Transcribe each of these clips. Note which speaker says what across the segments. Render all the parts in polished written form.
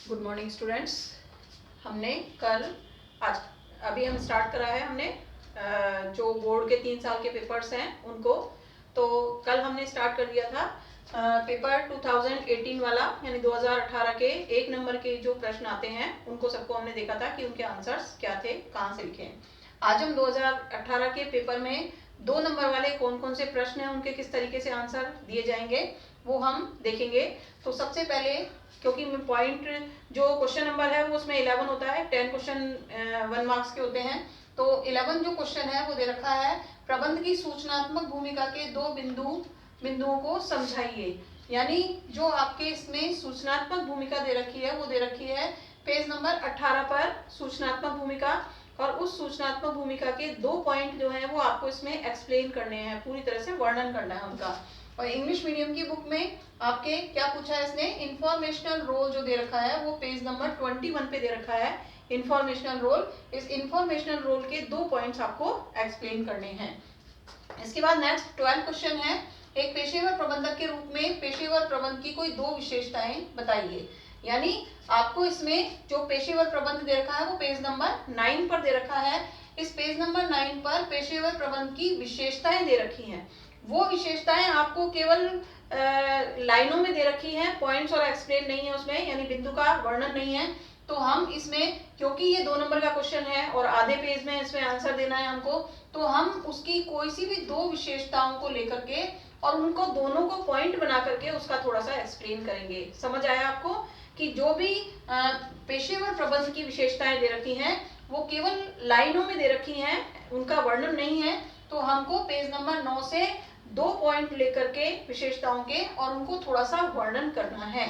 Speaker 1: Good morning students. हमने कल आज अभी हम स्टार्ट करा है हमने जो बोर्ड के 3 साल के पेपर्स हैं उनको। तो कल हमने स्टार्ट कर दिया था पेपर 2018 वाला, यानी 2018 के 1 नंबर के जो प्रश्न आते हैं उनको सबको हमने देखा था कि उनके आंसर्स क्या थे, कहाँ से लिखे हैं। आज हम 2018 के पेपर में 2 नंबर वाले कौन कौन से प्रश्न हैं, उनके किस तरीके से आंसर दिए जाएंगे वो हम देखेंगे। तो सबसे पहले, क्योंकि पॉइंट जो क्वेश्चन नंबर है वो उसमें 11 होता है, 10 क्वेश्चन 1 मार्क्स के होते हैं। तो 11 जो क्वेश्चन है वो दे रखा है प्रबंध की सूचनात्मक भूमिका के 2 बिंदुओं को समझाइए। यानी जो आपके इसमें सूचनात्मक भूमिका दे रखी है वो दे रखी है पेज नंबर 18 पर सूचनात्मक भूमिका, और उस सूचनात्मक भूमिका के 2 पॉइंट जो है वो आपको इसमें एक्सप्लेन करने हैं, पूरी तरह से वर्णन करना है उनका। और इंग्लिश मीडियम की बुक में आपके क्या पूछा है इसने, इंफॉर्मेशनल रोल जो दे रखा है वो पेज नंबर 21 पे दे रखा है इंफॉर्मेशनल रोल। इस इंफॉर्मेशनल रोल के 2 पॉइंट्स आपको एक्सप्लेन करने हैं। इसके बाद नेक्स्ट 12 क्वेश्चन है, एक पेशेवर प्रबंधक के रूप में पेशेवर प्रबंध की कोई 2 विशेषताएं बताइए। यानी आपको इसमें जो पेशेवर प्रबंध दे रखा है वो पेज नंबर 9 पर दे रखा है। इस पेज नंबर 9 पर पेशेवर प्रबंध की विशेषताएं दे रखी हैं। वो विशेषताएं आपको केवल लाइनों में दे रखी हैं, पॉइंट्स और एक्सप्लेन नहीं है उसमें, यानी बिंदु का वर्णन नहीं है। तो हम इसमें, क्योंकि ये 2 नंबर का क्वेश्चन है और आधे पेज में इसमें आंसर देना है हमको, तो हम उसकी कोई सी भी 2 विशेषताओं को लेकर के और उनको दोनों को पॉइंट बना करके उसका थोड़ा सा एक्सप्लेन करेंगे। समझ आया आपको कि जो भी पेशेवर प्रबंध की विशेषताएं दे रखी हैं वो केवल लाइनों में दे रखी हैं, उनका वर्णन नहीं है। तो हमको पेज नंबर 9 से 2 पॉइंट लेकर के विशेषताओं के और उनको थोड़ा सा वर्णन करना है।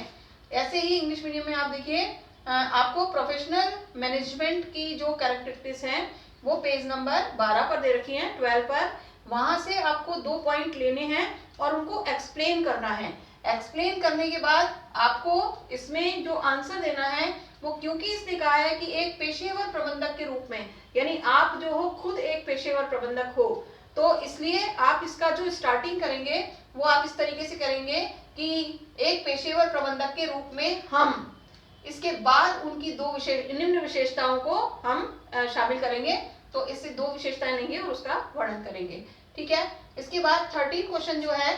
Speaker 1: ऐसे ही इंग्लिश मीडियम में आप देखिए, आपको प्रोफेशनल मैनेजमेंट की जो कैरेक्टरिस्टिक्स हैं वो पेज नंबर 12 पर दे रखी हैं, 12 पर। वहां से आपको 2 पॉइंट लेने हैं और उनको एक्सप्लेन करना है। एक्सप्लेन करने के बाद आपको इसमें जो आंसर देना है वो, क्योंकि इसने कहा है कि एक पेशेवर प्रबंधक के रूप में, यानी आप जो हो खुद एक पेशेवर प्रबंधक हो, तो इसलिए आप इसका जो स्टार्टिंग करेंगे वो आप इस तरीके से करेंगे कि एक पेशेवर प्रबंधक के रूप में हम, इसके बाद उनकी 2 निम्न विशेषताओं को हम शामिल करेंगे। तो इससे 2 विशेषताएं लेंगे और उसका वर्णन करेंगे, ठीक है। इसके बाद 13 क्वेश्चन जो है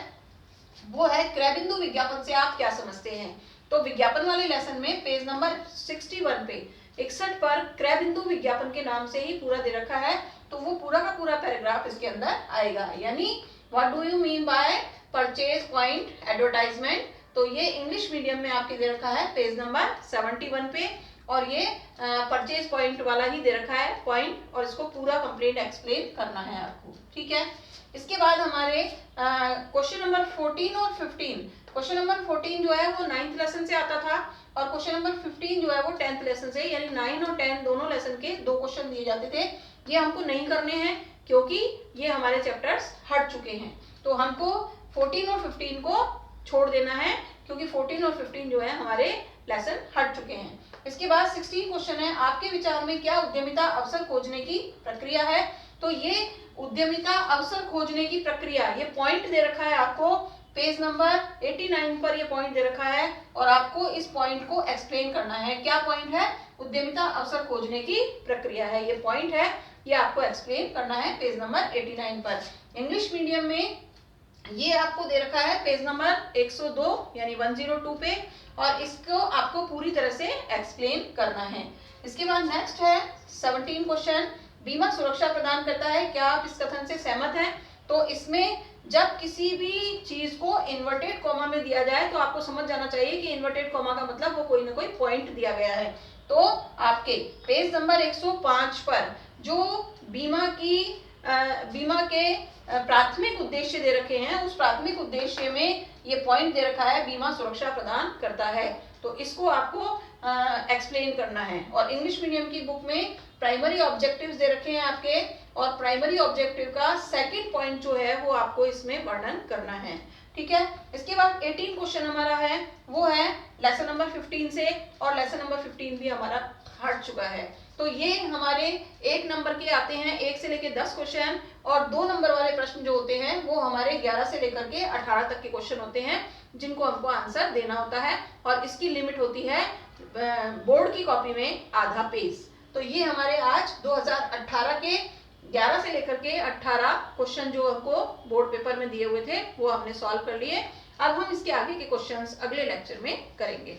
Speaker 1: वो है क्रय बिंदु विज्ञापन से आप क्या समझते हैं। तो विज्ञापन वाले लेसन में पेज नंबर 61 पे 61 पर क्रय बिंदु विज्ञापन के नाम से ही पूरा दे रखा है। तो वो पूरा का पूरा पैराग्राफ इसके अंदर आएगा, यानी what do you mean by purchase point advertisement. तो ये इंग्लिश मीडियम में आपके दे रखा है पेज नंबर 71 पे, और ये परचेज पॉइंट वाला ही दे रखा है पॉइंट, और इसको पूरा कंप्लीट एक्सप्लेन करना है आपको, ठीक है। इसके बाद हमारे क्वेश्चन नंबर 14 और 15, क्वेश्चन नंबर 14 जो है वो 9th लेसन से आता था और क्वेश्चन नंबर 15 जो है वो 10th लेसन से, यानी 9 और 10 दोनों लेसन के 2 क्वेश्चन दिए जाते थे। ये हमको नहीं करने हैं क्योंकि ये हमारे चैप्टर्स हट चुके हैं। तो हमको 14 और 15 को छोड़ देना है क्योंकि 14 और 15 जो है हमारे लेसन हट चुके हैं। इसके बाद 16 क्वेश्चन है, आपके विचार में क्या उद्यमिता अवसर खोजने की प्रक्रिया है। तो ये उद्यमिता अवसर खोजने की प्रक्रिया, ये पॉइंट दे रखा है आपको पेज नंबर 89 पर, ये पॉइंट दे रखा है और आपको इस पॉइंट को एक्सप्लेन करना है। क्या पॉइंट है, उद्यमिता अवसर खोजने की प्रक्रिया है, ये पॉइंट है, ये आपको एक्सप्लेन करना है पेज नंबर 89 पर। इंग्लिश मीडियम में ये आपको दे रखा है पेज नंबर 102 यानी 102 पे, और इसको आपको पूरी तरह से एक्सप्लेन करना है। इसके बाद नेक्स्ट है 17 क्वेश्चन, बीमा सुरक्षा प्रदान करता है, क्या आप इस कथन से सहमत हैं। तो इसमें जब किसी भी चीज को इन्वर्टेड कॉमा में दिया जाए तो आपको समझ जाना चाहिए कि इन्वर्टेड कॉमा का मतलब वो कोई ना कोई पॉइंट दिया गया है। तो आपके पेज नंबर 105 पर जो बीमा के प्राथमिक उद्देश्य दे रखे हैं, उस प्राथमिक उद्देश्य में ये पॉइंट दे रखा है बीमा सुरक्षा प्रदान करता है। तो इसको आपको एक्सप्लेन करना है। और इंग्लिश मीडियम की बुक में प्राइमरी ऑब्जेक्टिव्स दे रखे हैं आपके, और प्राइमरी ऑब्जेक्टिव का सेकंड पॉइंट जो है वो आपको इसमें वर्णन करना है, ठीक है। इसके बाद 18 क्वेश्चन हमारा है वो है लेसन नंबर 15 से, और लेसन नंबर 15 भी हमारा हट चुका है। तो ये हमारे 1 नंबर के आते हैं, 1 से लेकर 10 क्वेश्चन, और 2 नंबर वाले प्रश्न जो होते हैं वो हमारे 11 से लेकर के 18 तक के क्वेश्चन होते हैं जिनको हमको आंसर देना होता है। और इसकी लिमिट होती है बोर्ड की कॉपी में आधा पेज। तो ये हमारे आज 2018 के 11 से लेकर के 18 क्वेश्चन जो हमको बोर्ड पेपर में दिए हुए थे वो हमने सॉल्व कर लिए। अब हम इसके आगे के क्वेश्चंस अगले लेक्चर में करेंगे।